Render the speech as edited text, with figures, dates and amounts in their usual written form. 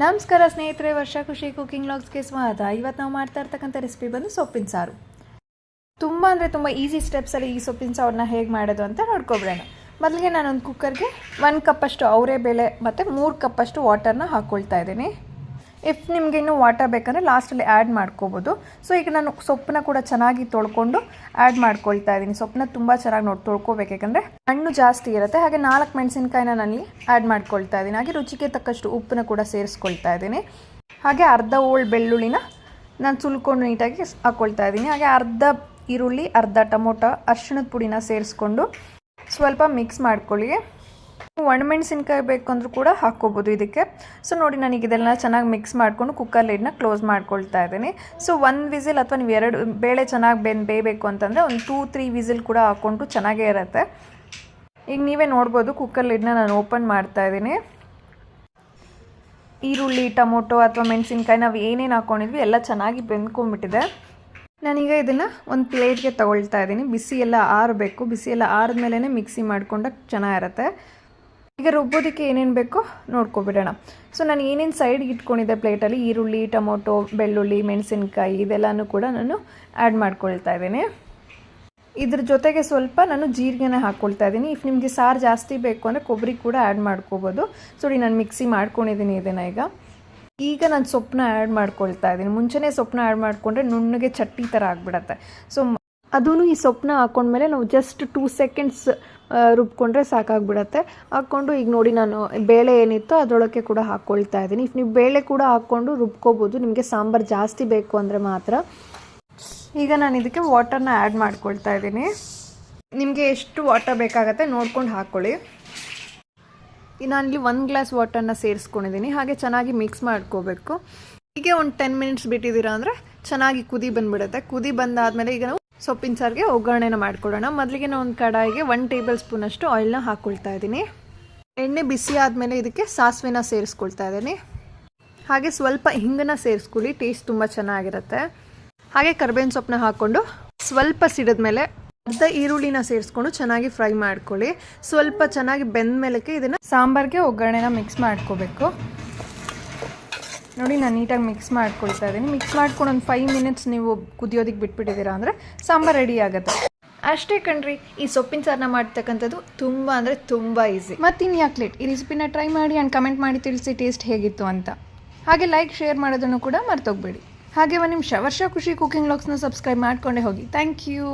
ನಮಸ್ಕಾರ ಸ್ನೇಹಿತರೆ, ವರ್ಷ ಖುಷಿ ಕುಕಿಂಗ್ ವ್ಲಾಗ್ಸ್ಗೆ ಸ್ವಾಗತ. ಇವತ್ತು ನಾವು ಮಾಡ್ತಾ ಇರ್ತಕ್ಕಂಥ ರೆಸಿಪಿ ಬಂದು ಸೊಪ್ಪಿನ ಸಾರು. ತುಂಬ ಅಂದರೆ ತುಂಬ ಈಸಿ ಸ್ಟೆಪ್ಸಲ್ಲಿ ಈ ಸೊಪ್ಪಿನ ಸಾರನ್ನ ಹೇಗೆ ಮಾಡೋದು ಅಂತ ನೋಡ್ಕೊಬಿಡೋಣ. ಮೊದಲಿಗೆ ನಾನೊಂದು ಕುಕ್ಕರ್ಗೆ 1 ಕಪ್ಪಷ್ಟು ಅವರೆಬೇಳೆ ಮತ್ತು 3 ಕಪ್ಪಷ್ಟು ವಾಟರ್ನ ಹಾಕ್ಕೊಳ್ತಾ ಇದ್ದೀನಿ. ಇಫ್ ನಿಮಗೆ ಇನ್ನೂ ವಾಟರ್ ಬೇಕಂದರೆ ಲಾಸ್ಟಲ್ಲಿ ಆ್ಯಡ್ ಮಾಡ್ಕೋಬೋದು. ಸೊ ಈಗ ನಾನು ಸೊಪ್ಪನ್ನ ಕೂಡ ಚೆನ್ನಾಗಿ ತೊಳ್ಕೊಂಡು ಆ್ಯಡ್ ಮಾಡ್ಕೊಳ್ತಾ ಇದ್ದೀನಿ. ಸೊಪ್ಪನ್ನ ತುಂಬ ಚೆನ್ನಾಗಿ ತೊಳ್ಕೊಬೇಕು, ಯಾಕಂದರೆ ಹಣ್ಣು ಜಾಸ್ತಿ ಇರುತ್ತೆ. ಹಾಗೆ 4 ಮೆಣಸಿನ್ಕಾಯಿನ ನಾನು ಆ್ಯಡ್ ಮಾಡ್ಕೊಳ್ತಾ ಇದ್ದೀನಿ. ಹಾಗೆ ರುಚಿಗೆ ತಕ್ಕಷ್ಟು ಉಪ್ಪನ್ನ ಕೂಡ ಸೇರಿಸ್ಕೊಳ್ತಾ ಇದ್ದೀನಿ. ಹಾಗೆ ಅರ್ಧ ಹೋಳು ಬೆಳ್ಳುಳ್ಳಿನ ನಾನು ಸುಲ್ಕೊಂಡು ನೀಟಾಗಿ ಹಾಕ್ಕೊಳ್ತಾ ಇದ್ದೀನಿ. ಹಾಗೆ ಅರ್ಧ ಈರುಳ್ಳಿ, ಅರ್ಧ ಟೊಮೊಟೊ, ಅರಿಶಿಣದ ಪುಡಿನ ಸೇರಿಸ್ಕೊಂಡು ಸ್ವಲ್ಪ ಮಿಕ್ಸ್ ಮಾಡ್ಕೊಳ್ಳಿ. ಒಣಮೆಣಸಿನ್ಕಾಯಿ ಬೇಕಂದ್ರೂ ಕೂಡ ಹಾಕ್ಕೋಬೋದು ಇದಕ್ಕೆ. ಸೊ ನೋಡಿ, ನನಗೆ ಇದೆಲ್ಲ ಚೆನ್ನಾಗಿ ಮಿಕ್ಸ್ ಮಾಡಿಕೊಂಡು ಕುಕ್ಕರ್ ಲಿಡ್ನ ಕ್ಲೋಸ್ ಮಾಡ್ಕೊಳ್ತಾ ಇದ್ದೀನಿ. ಸೊ 1 ವಿಸಿಲ್ ಅಥವಾ ನೀವು 2 ಬೇಳೆ ಚೆನ್ನಾಗಿ ಬೇಯಬೇಕು ಅಂತಂದರೆ ಒಂದು 2-3 ವಿಸಿಲ್ ಕೂಡ ಹಾಕ್ಕೊಂಡು ಚೆನ್ನಾಗೇ ಇರುತ್ತೆ. ಈಗ ನೀವೇ ನೋಡ್ಬೋದು, ಕುಕ್ಕರ್ ಲಿಡ್ನ ನಾನು ಓಪನ್ ಮಾಡ್ತಾ ಇದ್ದೀನಿ. ಈರುಳ್ಳಿ, ಟೊಮೊಟೊ ಅಥವಾ ಮೆಣಸಿನ್ಕಾಯಿ ನಾವು ಏನೇನು ಹಾಕ್ಕೊಂಡಿದ್ವಿ ಎಲ್ಲ ಚೆನ್ನಾಗಿ ಬೆಂದ್ಕೊಂಡ್ಬಿಟ್ಟಿದೆ. ನಾನೀಗ ಇದನ್ನು ಒಂದು ಪ್ಲೇಟ್ಗೆ ತೊಗೊಳ್ತಾ ಇದ್ದೀನಿ. ಬಿಸಿ ಎಲ್ಲ ಆರಬೇಕು. ಬಿಸಿ ಎಲ್ಲ ಆರಿದ್ಮೇಲೆ ಮಿಕ್ಸಿ ಮಾಡ್ಕೊಂಡಾಗ ಚೆನ್ನಾಗಿರುತ್ತೆ. ಈಗ ರುಬ್ಬೋದಕ್ಕೆ ಏನೇನು ಬೇಕೋ ನೋಡ್ಕೊಬಿಡೋಣ. ಸೊ ನಾನು ಏನೇನು ಸೈಡ್ಗೆ ಇಟ್ಕೊಂಡಿದ್ದೆ ಪ್ಲೇಟಲ್ಲಿ, ಈರುಳ್ಳಿ, ಟೊಮೊಟೊ, ಬೆಳ್ಳುಳ್ಳಿ, ಮೆಣಸಿನ್ಕಾಯಿ ಇದೆಲ್ಲನೂ ಕೂಡ ನಾನು ಆ್ಯಡ್ ಮಾಡ್ಕೊಳ್ತಾ ಇದ್ದೀನಿ. ಇದ್ರ ಜೊತೆಗೆ ಸ್ವಲ್ಪ ನಾನು ಜೀರಿಗೆನ ಹಾಕ್ಕೊಳ್ತಾ ಇದ್ದೀನಿ. ಇಫ್ ನಿಮಗೆ ಸಾರು ಜಾಸ್ತಿ ಬೇಕು ಅಂದರೆ ಕೊಬ್ಬರಿ ಕೂಡ ಆ್ಯಡ್ ಮಾಡ್ಕೋಬೋದು. ಸೊ ನಾನು ಮಿಕ್ಸಿ ಮಾಡ್ಕೊಂಡಿದ್ದೀನಿ ಇದನ್ನು. ಈಗ ನಾನು ಸೊಪ್ಪನ್ನ ಆ್ಯಡ್ ಮಾಡ್ಕೊಳ್ತಾ ಇದ್ದೀನಿ. ಮುಂಚೆನೇ ಸೊಪ್ಪನ್ನ ಆ್ಯಡ್ ಮಾಡಿಕೊಂಡ್ರೆ ನುಣ್ಣಗೆ ಚಟ್ನಿ ಥರ ಆಗಿಬಿಡತ್ತೆ. ಸೊ ಅದೂ ಈ ಸೊಪ್ಪನ್ನ ಹಾಕ್ಕೊಂಡ್ಮೇಲೆ ನಾವು ಜಸ್ಟ್ 2 ಸೆಕೆಂಡ್ಸ್ ರುಬ್ಕೊಂಡ್ರೆ ಸಾಕಾಗ್ಬಿಡತ್ತೆ. ಹಾಕ್ಕೊಂಡು ಈಗ ನೋಡಿ, ನಾನು ಬೇಳೆ ಏನಿತ್ತು ಅದರೊಳಗೆ ಕೂಡ ಹಾಕ್ಕೊಳ್ತಾ ಇದ್ದೀನಿ. ಇಫ್ ನೀವು ಬೇಳೆ ಕೂಡ ಹಾಕ್ಕೊಂಡು ರುಬ್ಕೋಬೋದು, ನಿಮಗೆ ಸಾಂಬಾರು ಜಾಸ್ತಿ ಬೇಕು ಅಂದರೆ ಮಾತ್ರ. ಈಗ ನಾನು ಇದಕ್ಕೆ ವಾಟರ್ನ ಆ್ಯಡ್ ಮಾಡ್ಕೊಳ್ತಾ ಇದ್ದೀನಿ. ನಿಮಗೆ ಎಷ್ಟು ವಾಟರ್ ಬೇಕಾಗತ್ತೆ ನೋಡ್ಕೊಂಡು ಹಾಕ್ಕೊಳ್ಳಿ. ನಾನಿಲ್ಲಿ 1 ಗ್ಲಾಸ್ ವಾಟರ್ನ ಸೇರಿಸ್ಕೊಂಡಿದ್ದೀನಿ. ಹಾಗೆ ಚೆನ್ನಾಗಿ ಮಿಕ್ಸ್ ಮಾಡ್ಕೋಬೇಕು. ಹೀಗೆ ಒಂದು 10 ಮಿನಿಟ್ಸ್ ಬಿಟ್ಟಿದ್ದೀರಾ ಅಂದರೆ ಚೆನ್ನಾಗಿ ಕುದಿ ಬಂದುಬಿಡುತ್ತೆ. ಕುದಿ ಬಂದಾದಮೇಲೆ ಈಗ ನಾವು ಸೊಪ್ಪಿನ ಸಾರಿಗೆ ಒಗ್ಗರಣೆನ ಮಾಡ್ಕೊಳ್ಳೋಣ. ಮೊದಲಿಗೆ ನಾನು ಒಂದು ಕಡಾಯಿಗೆ 1 ಟೇಬಲ್ ಸ್ಪೂನಷ್ಟು ಆಯಿಲ್ನ ಹಾಕ್ಕೊಳ್ತಾ ಇದ್ದೀನಿ. ಎಣ್ಣೆ ಬಿಸಿ ಆದಮೇಲೆ ಇದಕ್ಕೆ ಸಾಸಿವೆನ ಸೇರಿಸ್ಕೊಳ್ತಾ ಇದ್ದೀನಿ. ಹಾಗೆ ಸ್ವಲ್ಪ ಹಿಂಗನ್ನ ಸೇರಿಸ್ಕೊಳ್ಳಿ, ಟೇಸ್ಟ್ ತುಂಬ ಚೆನ್ನಾಗಿರುತ್ತೆ. ಹಾಗೆ ಕರಿಬೇವಿನ ಸೊಪ್ಪನ್ನ ಹಾಕ್ಕೊಂಡು ಸ್ವಲ್ಪ ಸಿಡಿದ್ಮೇಲೆ ಅರ್ಧ ಈರುಳ್ಳಿನ ಸೇರಿಸ್ಕೊಂಡು ಚೆನ್ನಾಗಿ ಫ್ರೈ ಮಾಡ್ಕೊಳ್ಳಿ. ಸ್ವಲ್ಪ ಚೆನ್ನಾಗಿ ಬೆಂದ ಮೇಲೆ ಇದನ್ನು ಸಾಂಬಾರಿಗೆ ಒಗ್ಗರಣೆನ ಮಿಕ್ಸ್ ಮಾಡ್ಕೋಬೇಕು. ನೋಡಿ, ನಾನು ನೀಟಾಗಿ ಮಿಕ್ಸ್ ಮಾಡ್ಕೊಳ್ತಾ ಇದ್ದೀನಿ. ಮಿಕ್ಸ್ ಮಾಡ್ಕೊಂಡು ಒಂದು 5 ಮಿನಿಟ್ಸ್ ನೀವು ಕುದಿಯೋದಕ್ಕೆ ಬಿಟ್ಬಿಟ್ಟಿದ್ದೀರಾ ಅಂದರೆ ಸಾಂಬಾರು ರೆಡಿ ಆಗುತ್ತೆ. ಅಷ್ಟೇ ಕಣ್ರಿ, ಈ ಸೊಪ್ಪಿನ ಸಾರನ್ನ ಮಾಡ್ತಕ್ಕಂಥದ್ದು ತುಂಬ ಅಂದರೆ ತುಂಬ ಈಸಿ. ಮತ್ತಿನ್ನು ಯಾಕೆ ಲೇಟ್, ಈ ರೆಸಿಪಿನ ಟ್ರೈ ಮಾಡಿ ಆ್ಯಂಡ್ ಕಮೆಂಟ್ ಮಾಡಿ ತಿಳಿಸಿ ಟೇಸ್ಟ್ ಹೇಗಿತ್ತು ಅಂತ. ಹಾಗೆ ಲೈಕ್, ಶೇರ್ ಮಾಡೋದನ್ನು ಕೂಡ ಮರ್ತೋಗ್ಬೇಡಿ. ಹಾಗೆ ಒಂದು ನಿಮಿಷ ವರ್ಷ ಖುಷಿ ಕುಕಿಂಗ್ ವ್ಲಾಗ್ಸ್ನ ಸಬ್ಸ್ಕ್ರೈಬ್ ಮಾಡ್ಕೊಂಡೇ ಹೋಗಿ. Thank you.